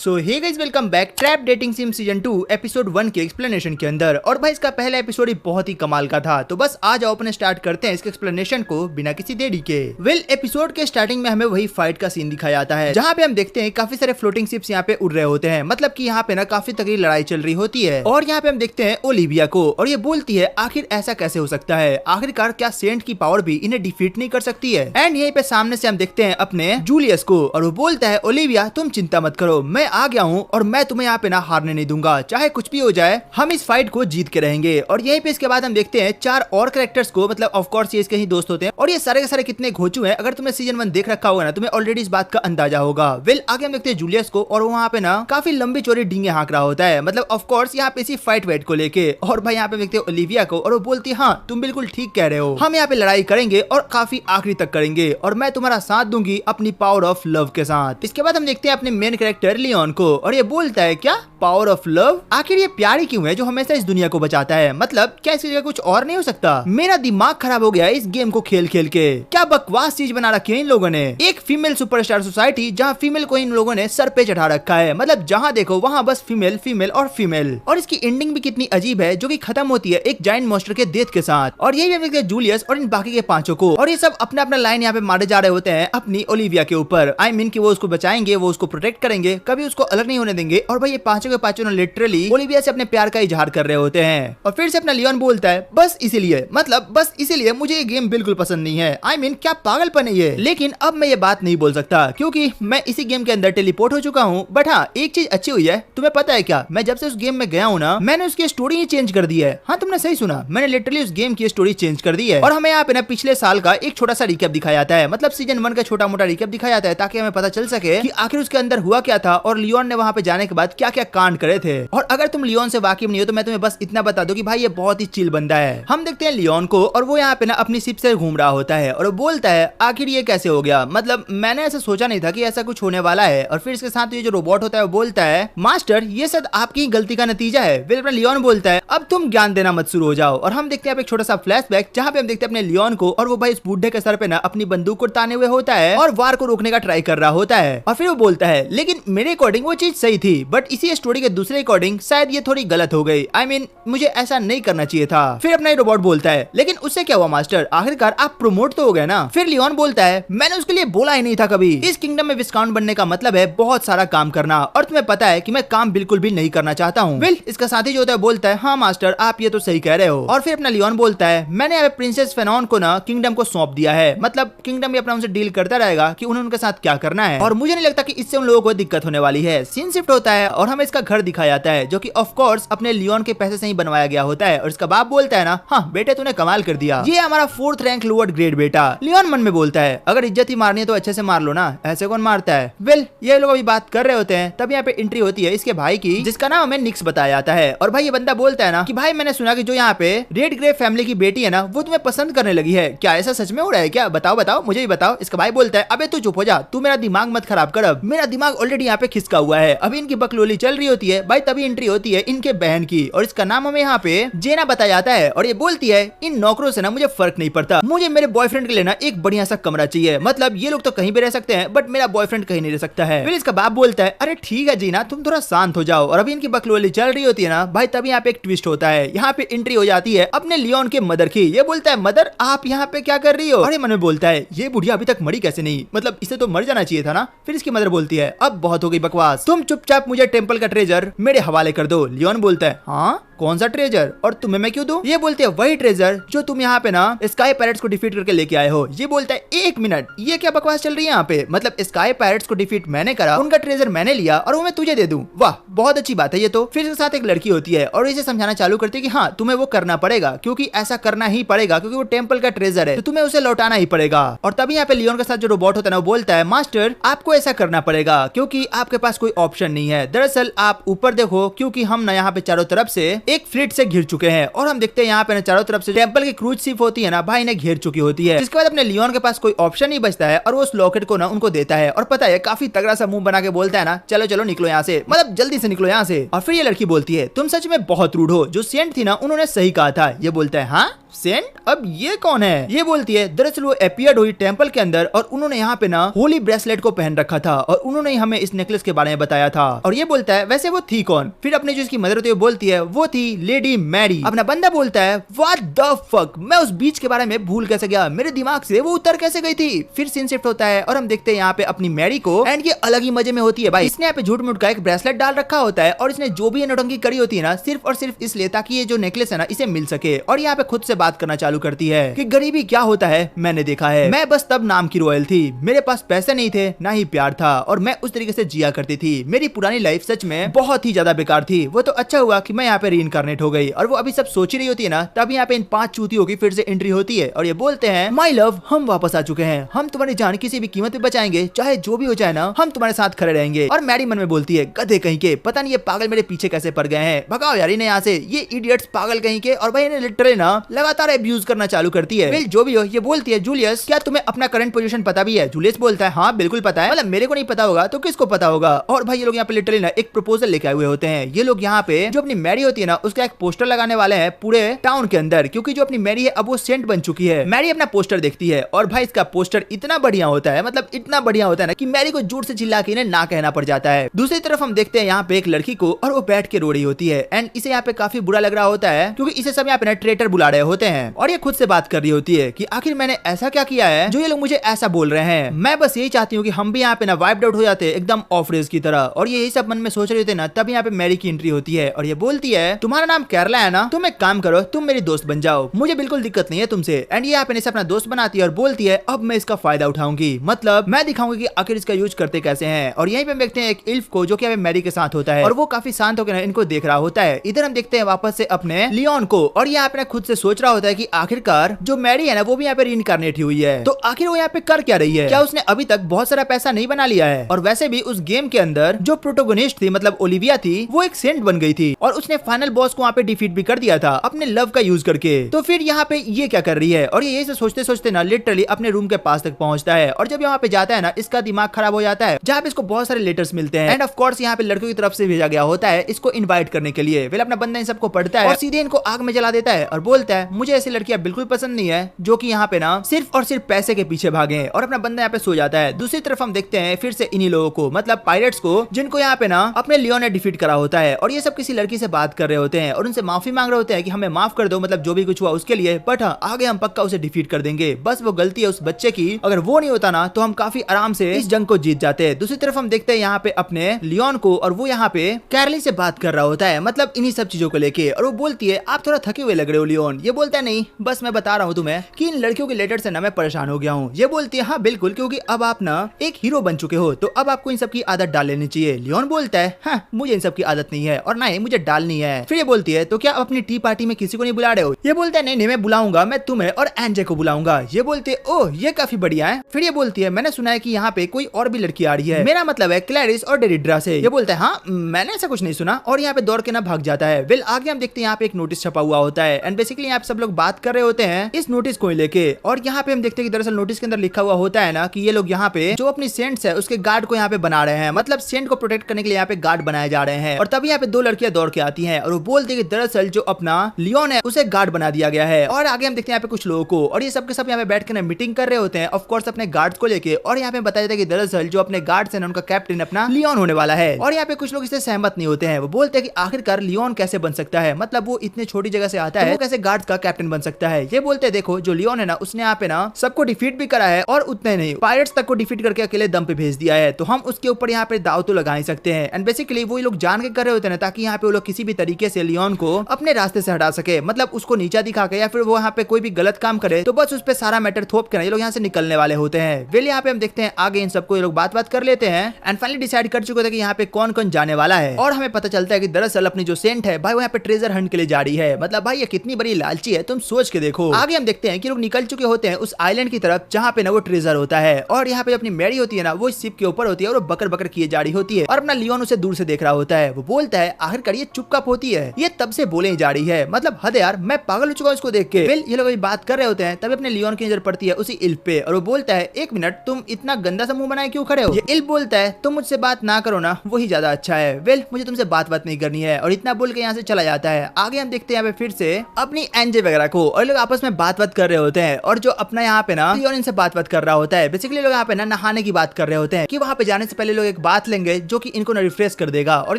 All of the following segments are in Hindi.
सो hey guys, welcome back trap dating sim season 2 episode 1 के एक्सप्लेनेशन के अंदर। और भाई इसका पहला एपिसोड ही बहुत ही कमाल का था, तो बस आ जाओ अपने स्टार्ट करते हैं इसके एक्सप्लेनेशन को बिना किसी देरी के। वेल, एपिसोड के स्टार्टिंग में हमें वही फाइट का सीन दिखाया जाता है जहाँ पे हम देखते हैं काफी सारे फ्लोटिंग शिप्स यहाँ पे उड़ रहे होते हैं। मतलब कि यहाँ पे ना काफी तगड़ी लड़ाई चल रही होती है और यहाँ पे हम देखते हैं ओलिविया को, और ये बोलती है आखिर ऐसा कैसे हो सकता है, आखिरकार क्या सेंट की पावर भी इन्हें डिफीट नहीं कर सकती है। एंड यहीं पे सामने से हम देखते हैं अपने जूलियस को, और वो बोलता है ओलिविया तुम चिंता मत करो, मैं आ गया हूँ और मैं तुम्हें यहाँ पे ना हारने नहीं दूंगा, चाहे कुछ भी हो जाए हम इस फाइट को जीत के रहेंगे। और यहीं पे इसके बाद हम देखते हैं 4 और कैरेक्टर्स को, मतलब ऑफ कोर्स ये इसके ही दोस्त होते हैं, और ये सारे के सारे कितने घोचू हैं। अगर तुमने सीजन 1 देख रखा होगा ना, तुम्हें ऑलरेडी इस बात का अंदाजा होगा। वेल, आगे हम देखते हैं जूलियस को, और वहाँ पे ना काफी लंबी चौड़ी डींगे हाँक रहा होता है, मतलब ऑफ कोर्स यहाँ पे इसी फाइट वेट को लेके। और भाई यहाँ पे देखते हैं ओलिविया को, और वो बोलती है हाँ तुम बिल्कुल ठीक कह रहे हो, हम यहाँ पे लड़ाई करेंगे और काफी आखिरी तक करेंगे, और मैं तुम्हारा साथ दूंगी अपनी पावर ऑफ लव के साथ। इसके बाद हम देखते हैं अपने मेन कैरेक्टर लियोन को, और ये बोलता है क्या पावर ऑफ लव, आखिर ये प्यार ही क्यों है जो हमेशा इस दुनिया को बचाता है, मतलब क्या इसकी जगह कुछ और नहीं हो सकता। मेरा दिमाग खराब हो गया है इस गेम को खेल खेल के, क्या बकवास चीज बना रखी है इन लोगों ने। एक फीमेल सुपरस्टार सोसाइटी जहाँ फीमेल को इन लोगों ने सर पे चढ़ा रखा है, मतलब जहाँ देखो वहाँ बस फीमेल फीमेल और फीमेल। और इसकी एंडिंग भी कितनी अजीब है जो कि खत्म होती है एक जायंट मॉन्स्टर के डेथ के साथ। और यही हम देखते हैं जूलियस और इन बाकी के 5 को, और ये सब अपना अपना लाइन यहाँ पे मारे जा रहे होते हैं अपनी ओलिविया के ऊपर। आई मीन कि वो उसको बचाएंगे, वो उसको प्रोटेक्ट करेंगे, कभी उसको अलग नहीं होने देंगे। और भाई ये 5 के 5 लिटरली ओलिविया से अपने प्यार का इजहार कर रहे होते हैं। और फिर से अपना लियोन बोलता है बस इसीलिए, मतलब बस इसीलिए मुझे ये गेम बिल्कुल पसंद नहीं है। आई मीन क्या पागलपन है ये। लेकिन अब मैं ये बात नहीं बोल सकता क्योंकि मैं इसी गेम के अंदर टेलीपोर्ट हो चुका हूँ। बट हाँ, एक चीज अच्छी हुई है, तुम्हें पता है क्या, मैं जब से उस गेम में गया हूँ ना, मैंने उसकी स्टोरी ही चेंज कर दी है। हाँ तुमने सही सुना, मैंने लिटरली उस गेम की स्टोरी चेंज कर दी है। और हमें यहाँ पे ना पिछले साल का एक छोटा सा रिकैप दिखाया जाता है, मतलब सीजन 1 का छोटा मोटा रिकैप दिखाया जाता है, ताकि हमें पता चल सके कि आखिर उसके अंदर हुआ क्या था और लियोन ने वहाँ पे जाने के बाद क्या क्या कांड करे थे। और अगर तुम लियोन से वाकिफ नहीं हो तो मैं तुम्हें बस इतना बता दूं कि भाई ये बहुत ही चिल बंदा है। हम देखते हैं लियोन को, और वो यहाँ पे ना अपनी शिप से घूम रहा होता है, और वो बोलता है आखिर ये कैसे हो गया, मतलब मैंने ऐसा सोचा नहीं था कि ऐसा कुछ होने वाला है। और फिर इसके साथ ये जो रोबोट होता है वो बोलता है मास्टर ये सब आपकी गलती का नतीजा है। फिर अपना लियोन बोलता है अब तुम ज्ञान देना मत शुरू हो जाओ। और हम देखते हैं एक छोटा सा फ्लैशबैक जहाँ पे हम देखते हैं अपने लियोन को, और वो भाई इस बूढ़े के सर पे ना अपनी बंदूक को ताने हुए होता है और वार को रोकने का ट्राई कर रहा होता है। और फिर वो बोलता है लेकिन मेरे अकॉर्डिंग वो चीज सही थी, बट इसी स्टोरी के दूसरे अकॉर्डिंग शायद ये थोड़ी गलत हो गई। आई मीन मुझे ऐसा नहीं करना चाहिए था। फिर अपना रोबोट बोलता है लेकिन उससे क्या हुआ मास्टर, आखिरकार आप प्रमोट तो हो गए ना। फिर लियोन बोलता है मैंने उसके लिए बोला ही नहीं था कभी, इस किंगडम में विस्काउंट बनने का मतलब है बहुत सारा काम करना, और तुम्हें पता है कि मैं काम बिल्कुल भी नहीं करना चाहता हूँ। वेल, इसका साथी जो होता है बोलता है हाँ मास्टर आप ये तो सही कह रहे हो। और फिर अपना लियोन बोलता है मैंने अब प्रिंसेस फेनॉन को ना किंगडम को सौंप दिया है, मतलब किंगडम भी अपना उनसे डील करता रहेगा कि उन्हें उनके साथ क्या करना है, और मुझे नहीं लगता कि इससे उन लोगों को दिक्कत होने वाली है। सीन शिफ्ट होता है और हमें इसका घर दिखाया जाता है जो कि ऑफ कोर्स अपने लियोन के पैसे से ही बनवाया गया होता है। और इसका बाप बोलता है ना हाँ बेटे तूने कमाल कर दिया, ये हमारा 4th रैंक लोअर ग्रेड बेटा। लियोन मन में बोलता है अगर इज्जत ही मारनी है तो अच्छे से मार लो ना, ऐसे कौन मारता है। वेल, ये लोग अभी बात कर रहे होते हैं, तब यहाँ पे एंट्री होती है इसके भाई की, जिसका नाम हमें निक्स बताया जाता है। और भाई ये बंदा बोलता है ना कि भाई मैंने सुना कि जो यहाँ पे रेड ग्रे फैमिली की बेटी है ना वो तुम्हें पसंद करने लगी है, क्या ऐसा सच में हो रहा है क्या, बताओ बताओ मुझे भी बताओ। इसका भाई बोलता है अबे तू चुप हो जा, तू मेरा दिमाग मत खराब कर, अब मेरा दिमाग ऑलरेडी यहाँ पे खिसका हुआ है, अभी इनकी बकलोली चल रही होती है। भाई तभी एंट्री होती है इनके बहन की, और इसका नाम हमें यहाँ पे जेना बताया जाता है। और ये बोलती है इन नौकरों से ना मुझे फर्क नहीं पड़ता, मुझे मेरे बॉयफ्रेंड के लिए ना एक बढ़िया सा कमरा चाहिए, मतलब ये लोग तो कहीं भी रह सकते हैं बट मेरा बॉयफ्रेंड कहीं नहीं रह सकता है। फिर इसका बाप बोलता है अरे ठीक है जीना तुम थोड़ा शांत हो जाओ। और अभी इनकी बकलोली चल रही होती है ना भाई, तभी यहाँ पे एक ट्विस्ट होता है, यहाँ पे एंट्री हो जाती है अपने लियोन के मदर की। ये बोलता है मदर आप यहाँ पे क्या कर रही हो। अरे मन में बोलता है ये बुढ़िया अभी तक मरी कैसे नहीं, मतलब इसे तो मर जाना चाहिए था ना। फिर इसकी मदर बोलती है अब बहुत हो गई बकवास, तुम चुपचाप मुझे टेंपल का ट्रेजर मेरे हवाले कर दो। लियोन बोलता है हाँ कौन सा ट्रेजर, और तुम्हें मैं क्यों दूं। ये बोलते हैं वही ट्रेजर जो तुम यहाँ पे ना स्काई पायरेट्स को डिफीट करके लेके आए हो। ये बोलता है एक मिनट ये क्या बकवास चल रही है यहाँ पे, मतलब स्काई पायरेट्स को डिफीट मैंने करा, उनका ट्रेजर मैंने लिया और वो मैं तुझे दे दूं, वाह बहुत अच्छी बात है ये तो। फिर इसके साथ एक लड़की होती है और इसे समझाना चालू करती है कि हाँ तुम्हें वो करना पड़ेगा, क्योंकि ऐसा करना ही पड़ेगा क्योंकि वो टेंपल का ट्रेजर है तो तुम्हें उसे लौटाना ही पड़ेगा। और तभी यहाँ पे लियोन के साथ जो रोबोट होता है ना वो बोलता है मास्टर आपको ऐसा करना पड़ेगा क्योंकि आपके पास कोई ऑप्शन नहीं है, दरअसल आप ऊपर देखो क्योंकि हम ना यहाँ पे चारों तरफ से एक फ्लीट से घिर चुके हैं और हम देखते हैं यहाँ पे चारों तरफ से टेंपल की क्रूज शिप होती है ना भाई इन्हें घेर चुकी होती है। जिसके बाद अपने लियोन के पास कोई ऑप्शन नहीं बचता है और वो उस लॉकेट को ना उनको देता है और पता है काफी तगड़ा सा मुंह बना के बोलता है ना चलो चलो निकलो यहाँ से, मतलब जल्दी से निकलो यहाँ से। और फिर ये लड़की बोलती है तुम सच में बहुत रूड हो, जो सेंट थी ना उन्होंने सही कहा था। ये बोलता है हाँ सेंट, अब ये कौन है? ये बोलती है दरअसल वो अपीयर्ड हुई टेंपल के अंदर और उन्होंने यहाँ पे ना होली ब्रेसलेट को पहन रखा था और उन्होंने हमें इस नेकलेस के बारे में बताया था। और ये बोलता है वैसे वो थी कौन? फिर अपनी जो इसकी मदर होती है बोलती है वो थी लेडी मैरी। अपना बंदा बोलता है व्हाट द फक, मैं उस बीच के बारे में भूल कैसे गया, मेरे दिमाग से वो उतर कैसे गई थी। फिर सीन शिफ्ट होता है और हम देखते हैं यहाँ पे अपनी मैरी को एंड ये अलग ही मजे में होती है भाई। इसने यहाँ पे झूठ मूठ का एक ब्रेसलेट डाल रखा होता है और इसने जो भी नौटंकी करी होती है ना सिर्फ और सिर्फ इसलिए ताकि ये जो नेकलेस है ना इसे मिल सके। और यहाँ पे खुद से बात करना चालू करती है कि गरीबी क्या होता है मैंने देखा है, मैं बस तब नाम की रॉयल थी, मेरे पास पैसे नहीं थे ना ही प्यार था और मैं उस तरीके से जिया करती थी। मेरी पुरानी लाइफ सच में बहुत ही ज्यादा बेकार थी, वो तो अच्छा हुआ कि मैं यहाँ पे रीइंकार्नेट हो गई। और वो अभी सब सोच ही रही होती है ना तब यहाँ पे इन 5 चूतियों की फिर से एंट्री होती है और ये बोलते हैं माय लव हम वापस आ चुके हैं, हम तुम्हारी जान किसी भी कीमत पे बचाएंगे, चाहे जो भी हो जाए ना हम तुम्हारे साथ खड़े रहेंगे। और मैरी मन में बोलती है गधे कहीं के, पता नहीं ये पागल मेरे पीछे कैसे पड़ गए हैं, भगाओ यार इन्हें यहाँ से, ये इडियट्स पागल कहीं के। और भाई इन्हें लिटरली ना लगातार अब्यूज करना चालू करती है। वेल जो भी हो ये बोलती है जूलियस क्या तुम्हें अपना करंट पोजीशन पता भी है? जूलियस बोलता है हाँ बिल्कुल पता है, मतलब मेरे को नहीं पता होगा तो किसको पता होगा। और भाई ये लोग यहाँ पे लिटरली ना एक प्रपोजल लेके आए हुए होते हैं। ये लोग यहाँ पे जो अपनी मैरी होती है ना उसका एक पोस्टर लगाने वाले हैं पूरे टाउन के अंदर, क्योंकि जो अपनी मैरी है अब वो सेंट बन चुकी है। मैरी अपना पोस्टर देखती है और भाई इसका पोस्टर इतना बढ़िया होता है, मतलब इतना बढ़िया होता है ना कि मैरी को जोर से चिल्ला के ना कहना पड़ जाता है। दूसरी तरफ हम देखते हैं यहाँ पे एक लड़की को और वो बैठ के रो रही होती है एंड इसे यहाँ पे काफी बुरा लग रहा होता है क्योंकि इसे सब यहाँ पे ना ट्रेटर बुला रहे होते हैं। और ये खुद से बात कर रही होती है कि आखिर मैंने ऐसा क्या किया है जो ये लोग मुझे ऐसा बोल रहे हैं, मैं बस यही चाहती हूँ कि हम भी यहाँ पे ना वाइप्ड आउट हो जाते एकदम ऑफ रेस की तरह। और ये यही सब मन में सोच रहे थे ना तब यहाँ पे मैरी की एंट्री होती है और ये बोलती है तुम्हारा नाम केरला है ना, तुम एक काम करो तुम मेरी दोस्त बन जाओ, मुझे बिल्कुल दिक्कत नहीं है तुमसे। एंड ये यहाँ पे इसे अपना दोस्त बनाती है और बोलती है अब मैं इसका फायदा उठाऊंगी, मतलब मैं दिखाऊंगी कि आखिर इसका यूज करते कैसे हैं। और यहीं पे देखते हैं एक इल्फ को जो कि यहाँ पे मैरी के साथ होता है और वो काफी शांत होकर इनको देख रहा होता है। इधर हम देखते हैं वापस से अपने लियोन को और यहाँ पे खुद से सोच रहा होता है कि आखिरकार जो मैरी है ना वो भी यहाँ पे रीइंकार्नेट हुई है, तो आखिर वो यहाँ पे कर क्या रही है, क्या उसने अभी तक बहुत सारा पैसा नहीं बना लिया है। और वैसे भी उस गेम के अंदर जो प्रोटोगोनिस्ट थी मतलब ओलिविया थी वो एक सेंट बन गई थी और उसने फाइनल बॉस को वहाँ पे डिफीट भी कर दिया था अपने लव का यूज करके। तो फिर यहाँ पे ये क्या कर रही है? और ये से सोचते सोचते ना लिटरली अपने रूम के पास तक पहुंचता है और जब यहाँ पे जाता है ना इसका दिमाग खराब हो जाता है जहाँ पे इसको बहुत सारे लेटर्स मिलते हैं एंड ऑफ कोर्स यहाँ पे लड़कियों की तरफ से भेजा गया होता है इसको इनवाइट करने के लिए। वेल अपना बंदा इन सबको पढ़ता है और सीधे इनको आग में जला देता है और बोलता है मुझे ऐसी लड़कियां बिल्कुल पसंद नहीं है जो कि यहाँ पे ना सिर्फ और सिर्फ पैसे के पीछे भागे। और अपना बंदा यहाँ पे सो जाता है। दूसरी तरफ हम देखते हैं फिर से इन्हीं लोगों को मतलब पायरेट्स को जिनको यहाँ पे ना अपने लियोन ने डिफीट करा होता है और ये सब किसी लड़की से बात कर रहे होते हैं और उनसे माफी मांग रहे होते हैं कि हमें माफ कर दो, मतलब जो भी कुछ हुआ उसके लिए, बट हाँ आगे हम पक्का उसे डिफीट कर देंगे, बस वो गलती है उस बच्चे की, अगर वो नहीं होता ना तो हम काफी आराम से इस जंग को जीत जाते हैं। दूसरी तरफ हम देखते हैं यहाँ पे अपने लियोन को और वो यहाँ पे कैरली से बात कर रहा होता है मतलब इन्हीं सब चीजों को लेके और वो बोलती है आप थोड़ा थके हुए लग रहे हो लियोन। ये बोलता है नहीं बस मैं बता रहा हूँ तुम्हें कि इन लड़कियों के लेटर से ना मैं परेशान हो गया हूँ। ये बोलती है हाँ बिल्कुल क्योंकि अब आप ना एक हीरो बन चुके हो तो अब आपको इन सब की आदत डाल लेनी चाहिए। लियोन बोलता है हाँ मुझे इन सब की आदत नहीं है और ना ही मुझे डालनी है। फिर ये बोलती है तो क्या आप अपनी टी पार्टी में किसी को नहीं बुला रहे हो? ये बोलता है नहीं नहीं मैं बुलाऊंगा, मैं तुम्हें और एनजे को बुलाऊंगा। ये बोलते है ओह ये काफी बढ़िया है। फिर ये बोलती है मैंने सुना है कि यहाँ पे कोई और भी लड़की आ रही है, मेरा मतलब है क्लैरिस और डेरिड्रा से। ये बोलता है हाँ मैंने ऐसा कुछ नहीं सुना और यहाँ पे दौड़ के ना भाग जाता है। वेल आगे हम देखते हैं यहाँ पे एक नोटिस छपा हुआ होता है एंड बेसिकली यहाँ पे सब लोग बात कर रहे होते हैं इस नोटिस को लेके और यहाँ पे हम देखते हैं कि दरअसल नोटिस के अंदर लिखा हुआ होता है ना कि ये लोग यहाँ पे जो अपनी सेंट्स है उसके गार्ड को यहाँ पे बना रहे हैं, मतलब सेंट को प्रोटेक्ट करने के लिए यहाँ पे गार्ड बनाए जा रहे हैं। और तभी यहाँ पे 2 लड़कियां दौड़ के आती हैं और वो बोलती है कि दरअसल जो अपना लियोन है उसे गार्ड बना दिया गया है। और आगे हम देखते हैं यहाँ पे कुछ लोगों को और ये सब के सब यहाँ पे बैठ के मीटिंग कर रहे होते हैं ऑफ कोर्स अपने गार्ड्स को लेके। और यहाँ पे बताया जाता है कि दरअसल जो अपने गार्ड्स हैं उनका कैप्टन अपना लियोन होने वाला है। और यहाँ पे कुछ लोग इससे सहमत नहीं होते हैं, वो बोलते हैं कि आखिरकार लियोन कैसे बन सकता है, मतलब वो इतनी छोटी जगह से आता है वो कैसे गार्ड्स का कैप्टन बन सकता है। ये बोलते हैं देखो जो लियोन है ना उसने यहाँ पे ना सबको डिफीट भी करा है और उतने नहीं पायरेट्स तक को डिफीट करके अकेले दम पे भेज दिया है, तो हम उसके ऊपर यहाँ पे दाव तो लगा ही सकते हैं। एंड बेसिकली वो लोग जान के कर रहे होते हैं ताकि यहाँ पे वो लोग किसी भी तरीके से लियोन को अपने रास्ते से हटा सके, मतलब उसको नीचा दिखा के या फिर वो यहाँ पे कोई भी गलत काम करे तो बस उस पे सारा मैटर थोप के ये लोग यहाँ से निकलने वाले होते हैं। वेल यहाँ पे हम देखते हैं आगे इन सबको ये लोग बात कर लेते हैं एंड फाइनली डिसाइड कर चुके थे कि यहाँ पे कौन कौन जाने वाला है। और हमें पता चलता है कि दरअसल अपनी जो सेंट है भाई वो यहाँ पे ट्रेजर हंट के लिए जा रही है, मतलब भाई ये कितनी बड़ी लालची है तुम सोच के देखो। आगे हम देखते हैं कि लोग निकल चुके होते हैं उस आइलैंड की तरफ जहाँ पे ना वो ट्रेजर होता है और यहाँ पे अपनी मैरी होती है ना वो इस शिप के ऊपर होती है और वो बकर बकर किए जा रही होती है और अपना लियोन उसे दूर से देख रहा होता है। वो बोलता है आखिरकार ये चुप कब होती है, है। ये तब से बोले ही जा रही है, मतलब हद यार, मैं पागल हो चुका हूँ इसको देख के। फिर ये लोग अभी बात कर रहे होते हैं, तभी अपने लियोन की नजर पड़ती है उसी इल्फ पे और वो बोलता है, एक मिनट, तुम इतना गंदा सा मुंह बनाए क्यों खड़े हो? ये इल्फ बोलता है, तुम मुझसे बात ना करो ना, वही ज्यादा अच्छा है। वेल, मुझे तुमसे बात नहीं करनी है, और इतना बोल के यहाँ से चला जाता है। आगे हम देखते हैं यहाँ पे फिर से अपनी एनजे वगैरह को, और लोग आपस में बात कर रहे होते हैं, और जो अपना यहाँ पे ना लियोन इनसे बात कर रहा होता है। बेसिकली लोग यहाँ पे ना नहाने की बात कर रहे होते हैं कि वहाँ पे जाने से पहले लोग एक बात लेंगे जो कि इनको ना रिफ्रेश कर देगा। और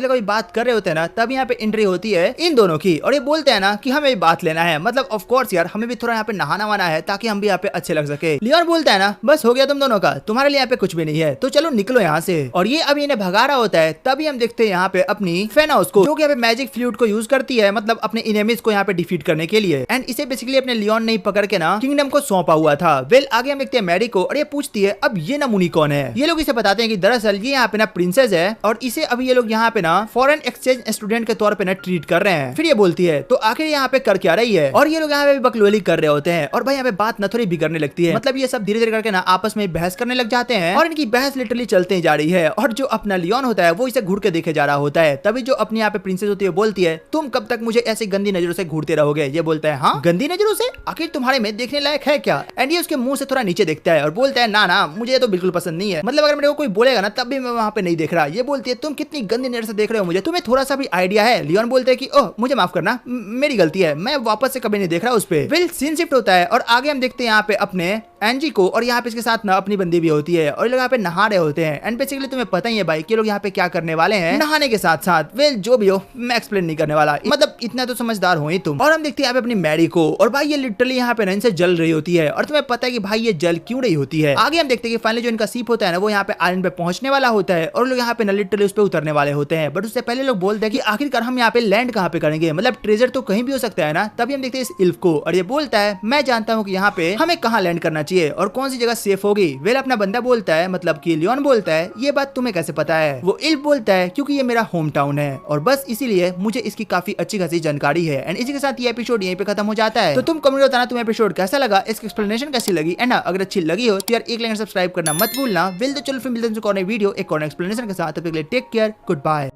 लोग अभी बात कर रहे होते हैं ना, तब यहाँ पे एंट्री होती है इन दोनों की, और ये बोलते हैं ना कि हमें बात लेना है, मतलब ऑफ कोर्स यार, हमें भी थोड़ा यहाँ पे नहाना वाना है ताकि हम भी यहाँ पे अच्छे लग सके। लियोन बोलता है ना, बस हो गया तुम दोनों का, तुम्हारे लिए यहाँ पे कुछ भी नहीं है, तो चलो निकलो यहाँ से। और ये अभी इन्हें भगा रहा होता है, तभी हम देखते हैं यहाँ पे अपनी फेनाउस को, जो कि यहाँ पे मैजिक फ्लूट को यूज करती है, मतलब अपने इनेमीज को यहाँ पे डिफीट करने के लिए। एंड इसे बेसिकली अपने लियोन ने पकड़ के ना किंगडम को सौंपा हुआ था। वेल, आगे हम देखते हैं मैडी को, और ये पूछती है अब ये नमूनी कौन है। ये लोग इसे बताते हैं कि दरअसल ये यहाँ पे ना प्रिंसेस है, और इसे अभी ये लोग यहाँ पे ना फॉरेन एक्सचेंज स्टूडेंट के तौर पे ना ट्रीट कर रहे हैं। फिर ये बोलती है, तो आखिर यहाँ पे कर क्या रही है? और ये लोग यहाँ पे बकलोली कर रहे होते हैं, और भाई यहाँ पे बात न थोड़ी बिगड़ने लगती है, मतलब ये सब धीरे धीरे करके ना आपस में बहस करने लग जाते हैं, और इनकी बहस लिटरली चलते जा रही है। और जो अपना लियोन होता है वो इसे घूर के देखे जा रहा होता है, तभी जो अपनी यहाँ पे प्रिंसेस होती है बोलती है, तुम कब तक मुझे ऐसी गंदी नजरों से घूरते रहोगे? ये बोलता है, हाँ गंदी नजरों से? आखिर तुम्हारे में देखने लायक है क्या? एंड ये उसके मुंह से थोड़ा नीचे देखता है और बोलता है, ना ना, मुझे तो बिल्कुल पसंद नहीं है, मतलब अगर मेरे को कोई बोलेगा ना तब भी मैं वहाँ पे नहीं देख रहा। ये बोलती है, तुम कितनी गंदी नजर से देख रहे हो मुझे, तुम्हें थोड़ा सा भी आइडिया है? लियोन बोलते है कि ओह मुझे माफ करना, मेरी गलती है, मैं वापस से कभी नहीं देख रहा उस पे। विल सीन शिफ्ट होता है, और आगे हम देखते हैं यहाँ पे अपने एनजी को, और यहाँ पे इसके साथ ना अपनी बंदी भी होती है, और ये लोग यहाँ पे नहा रहे होते हैं। एंड बेसिकली तुम्हें पता ही है भाई कि लोग यहाँ पे क्या करने वाले हैं नहाने के साथ साथ। वेल, जो भी हो, मैं एक्सप्लेन नहीं करने वाला, मतलब इतना तो समझदार हो ही तुम। और हम देखते हैं यहाँ पे अपनी मैरी को, और भाई ये लिटरली यहाँ पे इनसे जल रही होती है, और तुम्हें पता है कि भाई ये जल क्यों रही होती है। आगे हम देखते हैं कि फाइनली जो इनका सीप होता है ना, वो यहाँ पे आइलैंड पे पहुंचने वाला होता है, और लोग यहाँ पे लिटरली उस पे उतरने वाले होते हैं। बट उससे पहले लोग बोलते हैं कि आखिरकार हम यहाँ पे लैंड कहाँ पे करेंगे, मतलब ट्रेजर तो कहीं भी हो सकता है ना। तभी हम देखते हैं इस इल्फ को, और ये बोलता है, मैं जानता हूँ कि यहाँ पे हमें कहाँ लैंड करना चाहिए और कौन सी जगह सेफ होगी। वेल, अपना बंदा बोलता है, मतलब कि लियोन बोलता है, ये बात तुम्हें कैसे पता है? वो इल्फ बोलता है, क्योंकि ये मेरा होम टाउन है, और बस इसीलिए मुझे इसकी काफी अच्छी खासी जानकारी है। एंड इसी के साथ ये एपिसोड यहीं पे खत्म हो जाता है। तो तुम कमेंट में बताना तुम्हें एपिसोड कैसा लगा, इसकी एक्सप्लेनेशन कैसी लगी, एंड अगर अच्छी लगी हो तो यार एक लाइक सब्सक्राइब करना मत भूलना। वेल, तो चलो फिर मिलते हैं वीडियो एक और एक्सप्लेनेशन के साथ। तब तक के लिए टेक केयर, गुड बाय।